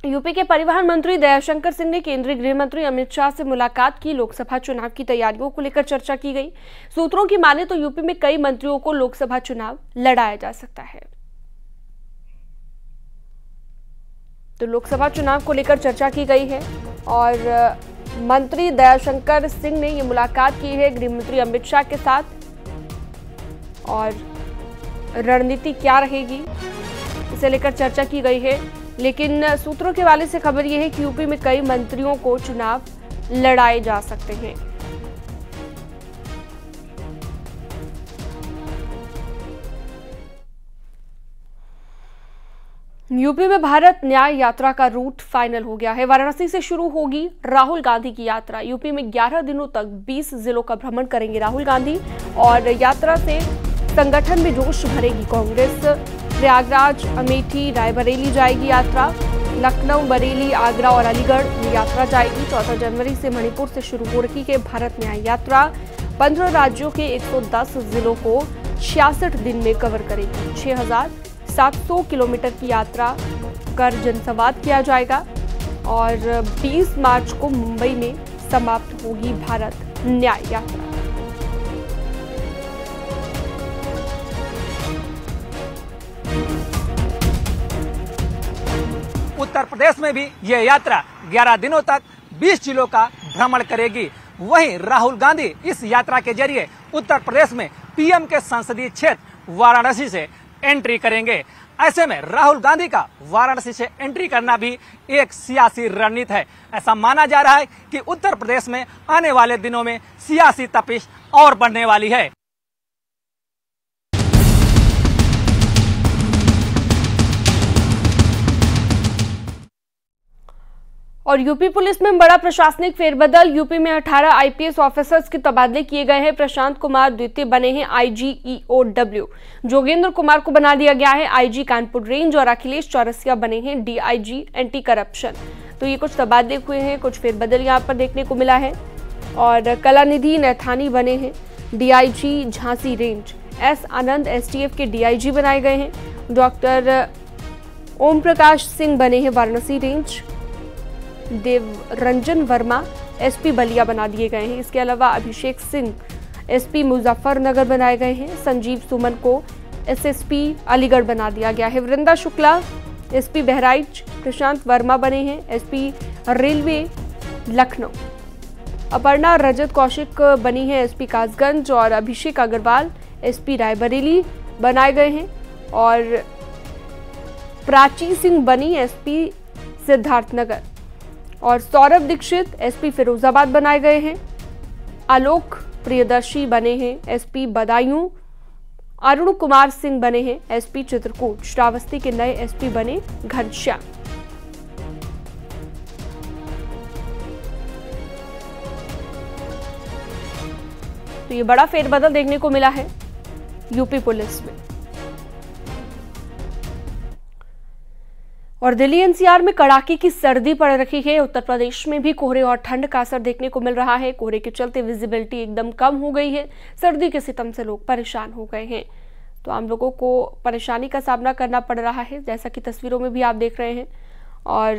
UP के परिवहन मंत्री दयाशंकर सिंह ने केंद्रीय गृह मंत्री अमित शाह से मुलाकात की। लोकसभा चुनाव की तैयारियों को लेकर चर्चा की गई। सूत्रों की माने तो यूपी में कई मंत्रियों को लोकसभा चुनाव लड़ाया जा सकता है। तो लोकसभा चुनाव को लेकर चर्चा की गई है और मंत्री दयाशंकर सिंह ने ये मुलाकात की है गृह मंत्री अमित शाह के साथ। और रणनीति क्या रहेगी इसे लेकर चर्चा की गई है, लेकिन सूत्रों के हवाले से खबर यह है कि यूपी में कई मंत्रियों को चुनाव लड़ाए जा सकते हैं। यूपी में भारत न्याय यात्रा का रूट फाइनल हो गया है। वाराणसी से शुरू होगी राहुल गांधी की यात्रा। यूपी में 11 दिनों तक 20 जिलों का भ्रमण करेंगे राहुल गांधी और यात्रा से संगठन में जोश भरेगी कांग्रेस। प्रयागराज, अमेठी, रायबरेली जाएगी यात्रा। लखनऊ, बरेली, आगरा और अलीगढ़ ये यात्रा जाएगी। 14 जनवरी से मणिपुर से शुरू हो रही है भारत न्याय यात्रा। 15 राज्यों के 110 जिलों को 66 दिन में कवर करेगी। 6700 किलोमीटर की यात्रा कर जनसंवाद किया जाएगा और 20 मार्च को मुंबई में समाप्त होगी भारत न्याय यात्रा। उत्तर प्रदेश में भी यह यात्रा 11 दिनों तक 20 जिलों का भ्रमण करेगी। वहीं राहुल गांधी इस यात्रा के जरिए उत्तर प्रदेश में पीएम के संसदीय क्षेत्र वाराणसी से एंट्री करेंगे। ऐसे में राहुल गांधी का वाराणसी से एंट्री करना भी एक सियासी रणनीति है। ऐसा माना जा रहा है कि उत्तर प्रदेश में आने वाले दिनों में सियासी तपिश और बढ़ने वाली है। और यूपी पुलिस में बड़ा प्रशासनिक फेरबदल। यूपी में 18 आईपीएस ऑफिसर्स के तबादले किए गए हैं। प्रशांत कुमार द्वितीय बने हैं IGEOW। जोगेंद्र कुमार को बना दिया गया है IG कानपुर रेंज और अखिलेश चौरसिया बने हैं DIG एंटी करप्शन। तो ये कुछ तबादले हुए हैं, कुछ फेरबदल यहाँ पर देखने को मिला है। और कलानिधि नैथानी बने हैं DIG झांसी रेंज। S आनंद STF के DIG बनाए गए हैं। डॉक्टर ओम प्रकाश सिंह बने हैं वाराणसी रेंज। देवरंजन वर्मा SP बलिया बना दिए गए हैं। इसके अलावा अभिषेक सिंह SP मुजफ्फरनगर बनाए गए हैं। संजीव सुमन को SSP अलीगढ़ बना दिया गया है। वृंदा शुक्ला SP बहराइच। प्रशांत वर्मा बने हैं SP रेलवे लखनऊ। अपर्णा रजत कौशिक बनी है SP कासगंज और अभिषेक अग्रवाल SP रायबरेली बनाए गए हैं। और प्राची सिंह बनी SP सिद्धार्थनगर और सौरभ दीक्षित SP फिरोजाबाद बनाए गए हैं। आलोक प्रियदर्शी बने हैं SP बदायूं। अरुण कुमार सिंह बने हैं SP चित्रकूट। श्रावस्ती के नए SP बने घनश्याम। तो ये बड़ा फेरबदल देखने को मिला है यूपी पुलिस में। और दिल्ली NCR में कड़ाके की सर्दी पड़ रही है। उत्तर प्रदेश में भी कोहरे और ठंड का असर देखने को मिल रहा है। कोहरे के चलते विजिबिलिटी एकदम कम हो गई है। सर्दी के सितम से लोग परेशान हो गए हैं। तो आम लोगों को परेशानी का सामना करना पड़ रहा है, जैसा कि तस्वीरों में भी आप देख रहे हैं। और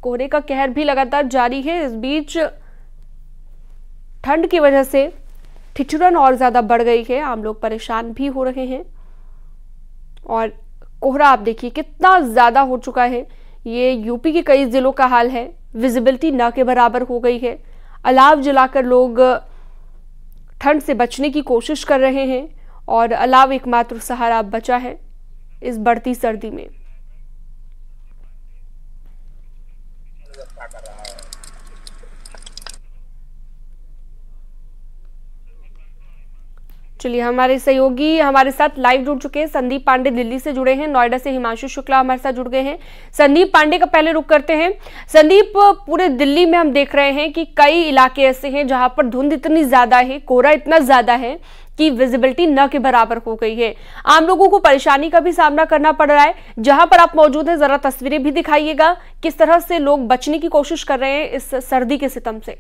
कोहरे का कहर भी लगातार जारी है। इस बीच ठंड की वजह से ठिठुरन और ज्यादा बढ़ गई है। आम लोग परेशान भी हो रहे हैं। और कोहरा आप देखिए कितना ज्यादा हो चुका है। ये यूपी के कई जिलों का हाल है। विजिबिलिटी न के बराबर हो गई है। अलाव जलाकर लोग ठंड से बचने की कोशिश कर रहे हैं और अलाव एकमात्र सहारा बचा है इस बढ़ती सर्दी में। चलिए, हमारे सहयोगी हमारे साथ लाइव जुड़ चुके हैं। संदीप पांडे दिल्ली से जुड़े हैं। नोएडा से हिमांशु शुक्ला हमारे साथ जुड़ गए हैं। संदीप पांडे का पहले रुख करते हैं। संदीप, पूरे दिल्ली में हम देख रहे हैं कि कई इलाके ऐसे हैं जहां पर धुंध इतनी ज्यादा है, कोहरा इतना ज्यादा है कि विजिबिलिटी न के बराबर हो गई है। आम लोगों को परेशानी का भी सामना करना पड़ रहा है। जहां पर आप मौजूद हैं, जरा तस्वीरें भी दिखाइएगा, किस तरह से लोग बचने की कोशिश कर रहे हैं इस सर्दी के सितम से।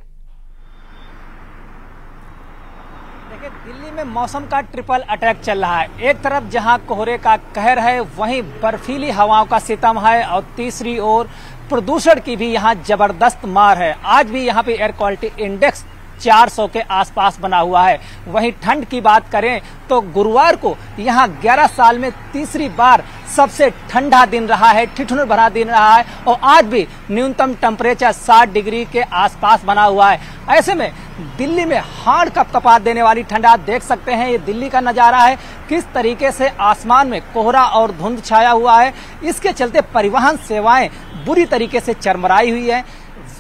दिल्ली में मौसम का ट्रिपल अटैक चल रहा है। एक तरफ जहां कोहरे का कहर है, वहीं बर्फीली हवाओं का सितम है और तीसरी ओर प्रदूषण की भी यहां जबरदस्त मार है। आज भी यहां पे एयर क्वालिटी इंडेक्स 400 के आसपास बना हुआ है। वहीं ठंड की बात करें तो गुरुवार को यहां 11 साल में तीसरी बार सबसे ठंडा दिन रहा है, ठिठुर भरा दिन रहा है और आज भी न्यूनतम टेम्परेचर 60 डिग्री के आसपास बना हुआ है। ऐसे में दिल्ली में हाड़ कपकपा देने वाली ठंड आप देख सकते हैं। ये दिल्ली का नजारा है, किस तरीके से आसमान में कोहरा और धुंध छाया हुआ है। इसके चलते परिवहन सेवाएं बुरी तरीके से चरमराई हुई है।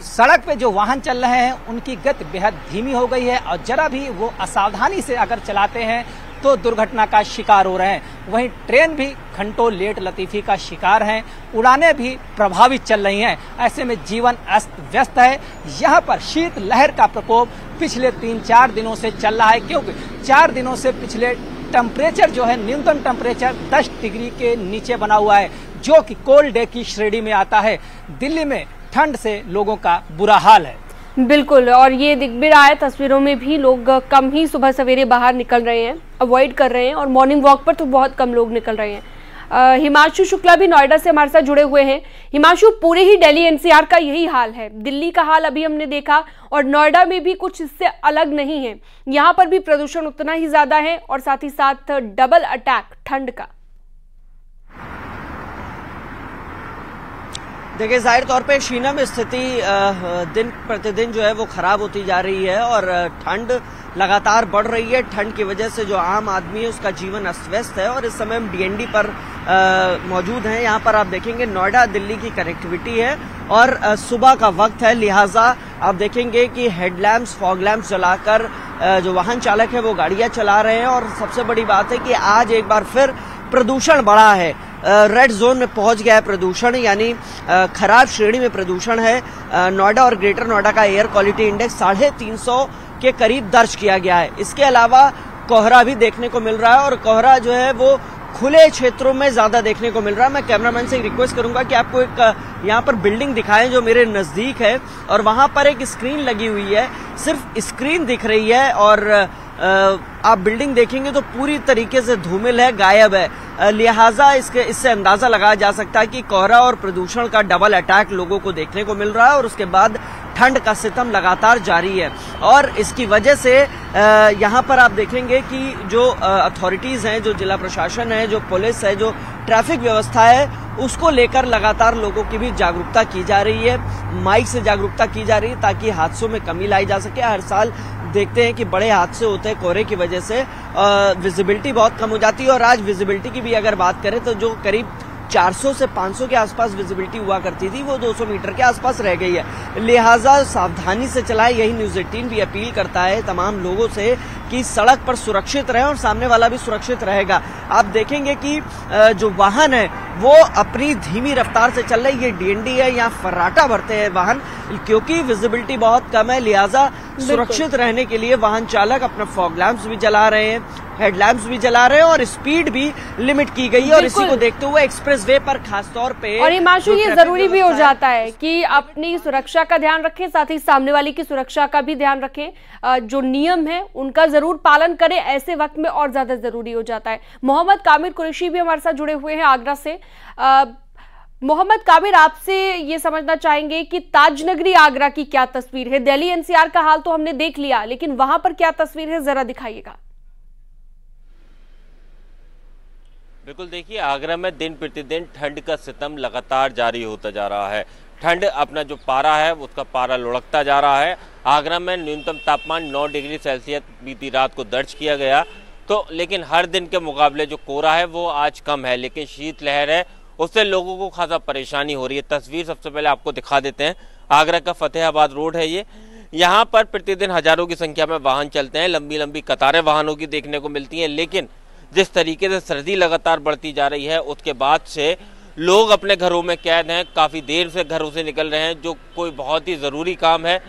सड़क पे जो वाहन चल रहे हैं उनकी गति बेहद धीमी हो गई है और जरा भी वो असावधानी से अगर चलाते हैं तो दुर्घटना का शिकार हो रहे हैं। वहीं ट्रेन भी घंटों लेट लतीफी का शिकार हैं, उड़ानें भी प्रभावित चल रही हैं। ऐसे में जीवन अस्त व्यस्त है। यहाँ पर शीत लहर का प्रकोप पिछले 3-4 दिनों से चल रहा है, क्योंकि 4 दिनों से पिछले टेम्परेचर जो है न्यूनतम टेम्परेचर 10 डिग्री के नीचे बना हुआ है, जो कि कोल्ड डे की श्रेणी में आता है। दिल्ली में ठंड से लोगों का बुरा हाल है। बिल्कुल, और ये दिख भी रहा है तस्वीरों में भी, लोग कम ही सुबह सवेरे बाहर निकल रहे हैं, अवॉइड कर रहे हैं और मॉर्निंग वॉक पर तो बहुत कम लोग निकल रहे हैं। हिमांशु शुक्ला भी नोएडा से हमारे साथ जुड़े हुए हैं। हिमांशु, पूरे ही दिल्ली एनसीआर का यही हाल है। दिल्ली का हाल अभी हमने देखा और नोएडा में भी कुछ इससे अलग नहीं है। यहाँ पर भी प्रदूषण उतना ही ज्यादा है और साथ ही साथ डबल अटैक ठंड का। देखिए, जाहिर तौर पे शीना में स्थिति दिन प्रतिदिन जो है वो खराब होती जा रही है और ठंड लगातार बढ़ रही है। ठंड की वजह से जो आम आदमी है उसका जीवन अस्त व्यस्त है और इस समय हम डीएनडी पर मौजूद हैं। यहाँ पर आप देखेंगे नोएडा दिल्ली की कनेक्टिविटी है और सुबह का वक्त है, लिहाजा आप देखेंगे कि हेडलैम्प्स, फॉग लैम्प्स जलाकर जो वाहन चालक है वो गाड़ियां चला रहे हैं। और सबसे बड़ी बात है कि आज एक बार फिर प्रदूषण बढ़ा है, रेड जोन में पहुंच गया है प्रदूषण, यानी खराब श्रेणी में प्रदूषण है। नोएडा और ग्रेटर नोएडा का एयर क्वालिटी इंडेक्स 350 के करीब दर्ज किया गया है। इसके अलावा कोहरा भी देखने को मिल रहा है और कोहरा जो है वो खुले क्षेत्रों में ज्यादा देखने को मिल रहा है। मैं कैमरामैन से रिक्वेस्ट करूंगा कि आपको एक यहाँ पर बिल्डिंग दिखाएं जो मेरे नजदीक है और वहां पर एक स्क्रीन लगी हुई है, सिर्फ स्क्रीन दिख रही है और आप बिल्डिंग देखेंगे तो पूरी तरीके से धूमिल है, गायब है। लिहाजा इससे अंदाजा लगाया जा सकता है कि कोहरा और प्रदूषण का डबल अटैक लोगों को देखने को मिल रहा है और उसके बाद ठंड का सितम लगातार जारी है। और इसकी वजह से यहाँ पर आप देखेंगे कि जो अथॉरिटीज हैं, जो जिला प्रशासन है, जो पुलिस है, जो ट्रैफिक व्यवस्था है, उसको लेकर लगातार लोगों की भी जागरूकता की जा रही है। माइक से जागरूकता की जा रही है ताकि हादसों में कमी लाई जा सके। हर साल देखते हैं कि बड़े हादसे होते हैं कोहरे की वजह से, विजिबिलिटी बहुत कम हो जाती है और आज विजिबिलिटी की भी अगर बात करें तो जो करीब 400 से 500 के आसपास विजिबिलिटी हुआ करती थी वो 200 मीटर के आसपास रह गई है। लिहाजा सावधानी से चलाएं, यही न्यूज़ 18 भी अपील करता है तमाम लोगों से कि सड़क पर सुरक्षित रहें और सामने वाला भी सुरक्षित रहेगा। आप देखेंगे कि जो वाहन है वो अपनी धीमी रफ्तार से चल रही है। ये डीएनडी है, यहाँ फर्राटा भरते हैं वाहन क्योंकि विजिबिलिटी बहुत कम है। लिहाजा सुरक्षित रहने के लिए वाहन चालक अपना फॉग लैंप्स भी जला रहे हैं, हेडलैम्प्स भी जला रहे हैं और स्पीड भी लिमिट की गई है। और इसी को देखते हुए एक्सप्रेस वे पर खासतौर पे और हिमांशु ये जरूरी भी हो जाता है कि अपनी सुरक्षा का ध्यान रखें, साथ ही सामने वाले की सुरक्षा का भी ध्यान रखें। जो नियम है उनका जरूर पालन करें, ऐसे वक्त में और ज्यादा जरूरी हो जाता है। मोहम्मद कामिर कुरैशी भी हमारे साथ जुड़े हुए हैं आगरा से। मोहम्मद कामिर, आपसे ये समझना चाहेंगे कि ताजनगरी आगरा की क्या तस्वीर है। दिल्ली एनसीआर का हाल तो हमने देख लिया, लेकिन वहां पर क्या तस्वीर है, जरा दिखाइएगा। बिल्कुल, देखिए आगरा में दिन प्रतिदिन ठंड का सितम लगातार जारी होता जा रहा है। ठंड अपना जो पारा है उसका पारा लुढ़कता जा रहा है। आगरा में न्यूनतम तापमान 9 डिग्री सेल्सियस बीती रात को दर्ज किया गया, तो लेकिन हर दिन के मुकाबले जो कोहरा है वो आज कम है, लेकिन शीत लहर है उससे लोगों को खासा परेशानी हो रही है। तस्वीर सबसे पहले आपको दिखा देते हैं। आगरा का फतेहाबाद रोड है ये, यहाँ पर प्रतिदिन हजारों की संख्या में वाहन चलते हैं, लंबी लंबी कतारें वाहनों की देखने को मिलती हैं। लेकिन जिस तरीके से सर्दी लगातार बढ़ती जा रही है उसके बाद से लोग अपने घरों में कैद हैं, काफ़ी देर से घरों से निकल रहे हैं। जो कोई बहुत ही ज़रूरी काम है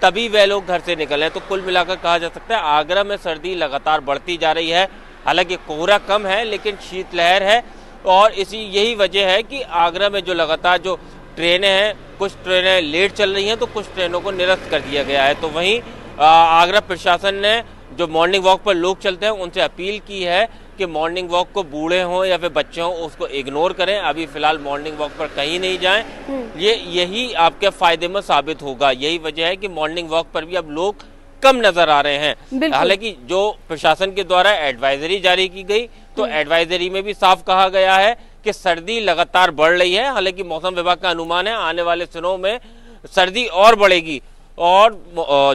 तभी वह लोग घर से निकल रहे हैं। तो कुल मिलाकर कहा जा सकता है आगरा में सर्दी लगातार बढ़ती जा रही है। हालांकि कोहरा कम है लेकिन शीतलहर है और यही वजह है कि आगरा में जो लगातार जो ट्रेनें हैं, कुछ ट्रेनें लेट चल रही हैं तो कुछ ट्रेनों को निरस्त कर दिया गया है। तो वहीं आगरा प्रशासन ने जो मॉर्निंग वॉक पर लोग चलते हैं उनसे अपील की है कि मॉर्निंग वॉक को बूढ़े हों या फिर बच्चे हों उसको इग्नोर करें। अभी फिलहाल मॉर्निंग वॉक पर कहीं नहीं जाएं। यही आपके फायदे में साबित होगा। यही वजह है कि मॉर्निंग वॉक पर भी अब लोग कम नजर आ रहे हैं। हालांकि जो प्रशासन के द्वारा एडवाइजरी जारी की गई तो एडवाइजरी में भी साफ कहा गया है कि सर्दी लगातार बढ़ रही है। हालांकि मौसम विभाग का अनुमान है आने वाले दिनों में सर्दी और बढ़ेगी और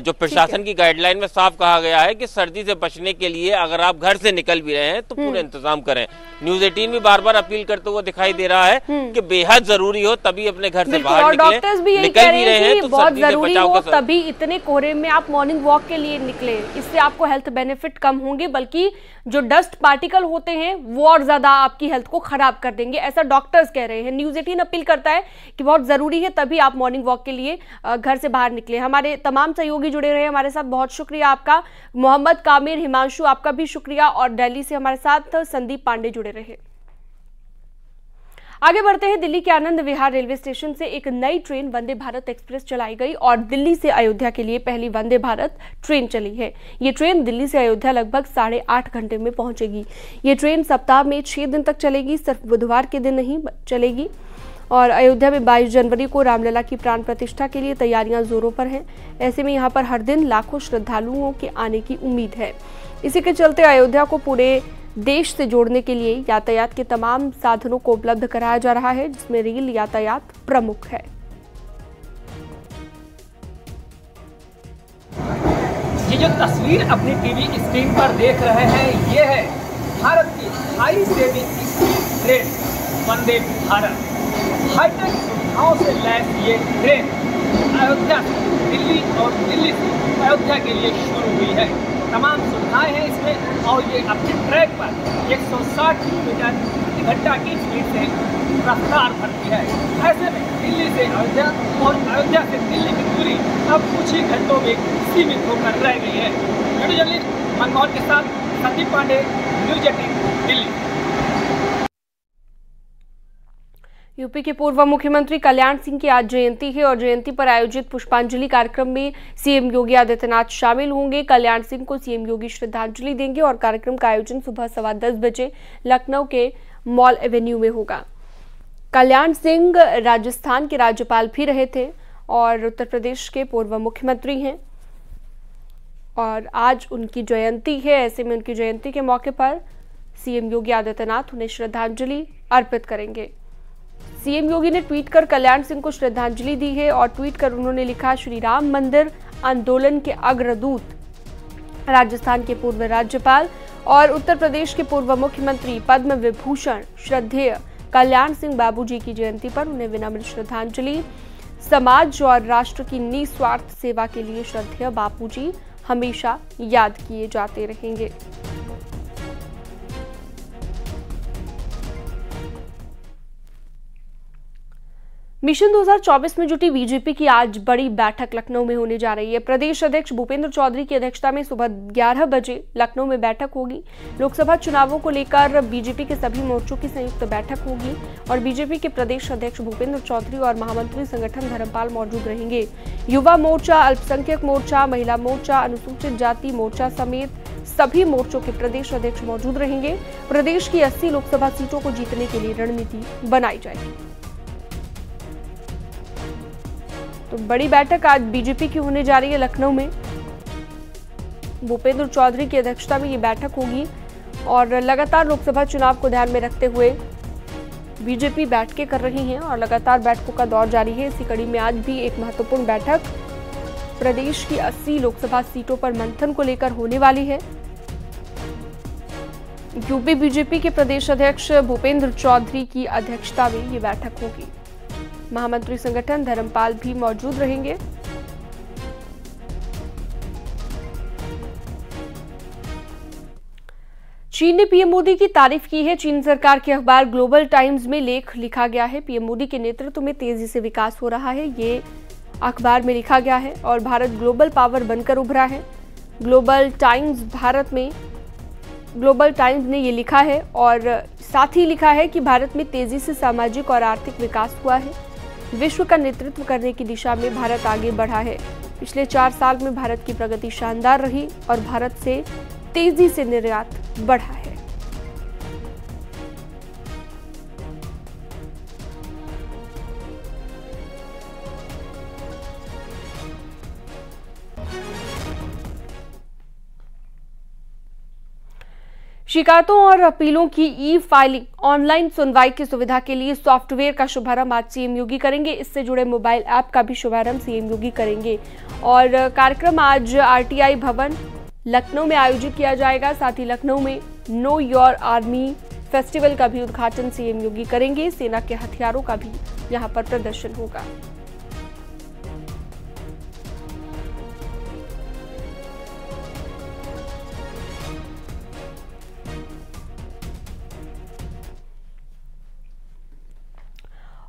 जो प्रशासन की गाइडलाइन में साफ कहा गया है कि सर्दी से बचने के लिए अगर आप घर से निकल भी रहे हैं तो पूरे इंतजाम करें। न्यूज़ 18 भी बार बार अपील करते हुए दिखाई दे रहा है कि बेहद जरूरी हो तभी अपने घर से बाहर निकलें। डॉक्टर्स भी यही कह रहे हैं कि बहुत जरूरी हो तभी इतने कोहरे में आप मॉर्निंग वॉक के लिए निकले। इससे आपको हेल्थ बेनिफिट कम होंगे, बल्कि जो डस्ट पार्टिकल होते हैं वो और ज्यादा आपकी हेल्थ को खराब कर देंगे, ऐसा डॉक्टर्स कह रहे हैं। न्यूज़ 18 अपील करता है कि बहुत जरूरी है तभी आप मॉर्निंग वॉक के लिए घर से बाहर निकले। हमारे तमाम सहयोगी जुड़े रहे हमारे साथ, बहुत शुक्रिया आपका। मोहम्मद कामिर, हिमांशु, आपका भी शुक्रिया। और दिल्ली से हमारे साथ संदीप पांडे जुड़े रहे। आगे बढ़ते हैं। दिल्ली के आनंद विहार रेलवे स्टेशन से एक नई ट्रेन वंदे भारत एक्सप्रेस चलाई गई और दिल्ली से अयोध्या के लिए पहली वंदे भारत ट्रेन चली है। ये ट्रेन दिल्ली से अयोध्या लगभग 8.5 घंटे में पहुंचेगी। ये ट्रेन सप्ताह में 6 दिन तक चलेगी, सिर्फ बुधवार के दिन नहीं चलेगी। और अयोध्या में 22 जनवरी को रामलला की प्राण प्रतिष्ठा के लिए तैयारियां जोरों पर हैं। ऐसे में यहां पर हर दिन लाखों श्रद्धालुओं के आने की उम्मीद है। इसी के चलते अयोध्या को पूरे देश से जोड़ने के लिए यातायात के तमाम साधनों को उपलब्ध कराया जा रहा है, जिसमें रेल यातायात प्रमुख है। ये जो तस्वीर अपनी टीवी स्क्रीन पर देख रहे हैं ये है भारत की high saving train Vande Bharat. Hi tech सुविधाओं से लैस ये ट्रेन अयोध्या से दिल्ली और दिल्ली से अयोध्या के लिए शुरू हुई है। तमाम सुविधाएं हैं इसमें और ये अपने ट्रैक पर 160 किलोमीटर प्रति घंटा की स्पीड से रफ्तार भरती है। ऐसे में दिल्ली से अयोध्या और अयोध्या से दिल्ली की दूरी अब कुछ ही घंटों में सीमित होकर रह गई है। वीडियो जर्नलिस्ट मनमोहन के साथ संदीप पांडे, न्यूज़ 18 दिल्ली। यूपी के पूर्व मुख्यमंत्री कल्याण सिंह की आज जयंती है और जयंती पर आयोजित पुष्पांजलि कार्यक्रम में सीएम योगी आदित्यनाथ शामिल होंगे। कल्याण सिंह को सीएम योगी श्रद्धांजलि देंगे और कार्यक्रम का आयोजन सुबह 10:15 बजे लखनऊ के मॉल एवेन्यू में होगा। कल्याण सिंह राजस्थान के राज्यपाल भी रहे थे और उत्तर प्रदेश के पूर्व मुख्यमंत्री हैं और आज उनकी जयंती है। ऐसे में उनकी जयंती के मौके पर सीएम योगी आदित्यनाथ उन्हें श्रद्धांजलि अर्पित करेंगे। सीएम योगी ने ट्वीट कर कल्याण सिंह को श्रद्धांजलि दी है और ट्वीट कर उन्होंने लिखा, श्री राम मंदिर आंदोलन के अग्रदूत, राजस्थान के पूर्व राज्यपाल और उत्तर प्रदेश के पूर्व मुख्यमंत्री पद्म विभूषण श्रद्धेय कल्याण सिंह बाबूजी की जयंती पर उन्हें विनम्र श्रद्धांजलि। समाज और राष्ट्र की निस्वार्थ सेवा के लिए श्रद्धेय बापूजी हमेशा याद किए जाते रहेंगे। मिशन 2024 में जुटी बीजेपी की आज बड़ी बैठक लखनऊ में होने जा रही है। प्रदेश अध्यक्ष भूपेंद्र चौधरी की अध्यक्षता में सुबह 11 बजे लखनऊ में बैठक होगी। लोकसभा चुनावों को लेकर बीजेपी के सभी मोर्चों की संयुक्त बैठक होगी और बीजेपी के प्रदेश अध्यक्ष भूपेंद्र चौधरी और महामंत्री संगठन धर्मपाल मौजूद रहेंगे। युवा मोर्चा, अल्पसंख्यक मोर्चा, महिला मोर्चा, अनुसूचित जाति मोर्चा समेत सभी मोर्चों के प्रदेश अध्यक्ष मौजूद रहेंगे। प्रदेश की 80 लोकसभा सीटों को जीतने के लिए रणनीति बनाई जाएगी। तो बड़ी बैठक आज बीजेपी की होने जा रही है लखनऊ में। भूपेंद्र चौधरी की अध्यक्षता में ये बैठक होगी और लगातार लोकसभा चुनाव को ध्यान में रखते हुए बीजेपी बैठकें कर रही है और लगातार बैठकों का दौर जारी है। इसी कड़ी में आज भी एक महत्वपूर्ण बैठक प्रदेश की 80 लोकसभा सीटों पर मंथन को लेकर होने वाली है। यूपी बीजेपी के प्रदेश अध्यक्ष भूपेंद्र चौधरी की अध्यक्षता में ये बैठक होगी। महामंत्री संगठन धर्मपाल भी मौजूद रहेंगे। चीन ने पीएम मोदी की तारीफ की है। चीन सरकार के अखबार ग्लोबल टाइम्स में लेख लिखा गया है, पीएम मोदी के नेतृत्व में तेजी से विकास हो रहा है, ये अखबार में लिखा गया है और भारत ग्लोबल पावर बनकर उभरा है। ग्लोबल टाइम्स ने ये लिखा है और साथ ही लिखा है कि भारत में तेजी से सामाजिक और आर्थिक विकास हुआ है। विश्व का नेतृत्व करने की दिशा में भारत आगे बढ़ा है। पिछले 4 साल में भारत की प्रगति शानदार रही और भारत से तेजी से निर्यात बढ़ा है। शिकायतों और अपीलों की ई फाइलिंग ऑनलाइन सुनवाई की सुविधा के लिए सॉफ्टवेयर का शुभारंभ आज सीएम योगी करेंगे। इससे जुड़े मोबाइल ऐप का भी शुभारंभ सीएम योगी करेंगे और कार्यक्रम आज आरटीआई भवन लखनऊ में आयोजित किया जाएगा। साथ ही लखनऊ में नो योर आर्मी फेस्टिवल का भी उद्घाटन सीएम योगी करेंगे। सेना के हथियारों का भी यहां पर प्रदर्शन होगा।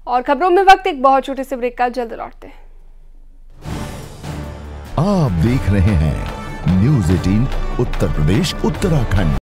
और खबरों में वक्त एक बहुत छोटे से ब्रेक का, जल्द लौटते हैं। आप देख रहे हैं न्यूज़ 18 उत्तर प्रदेश उत्तराखंड।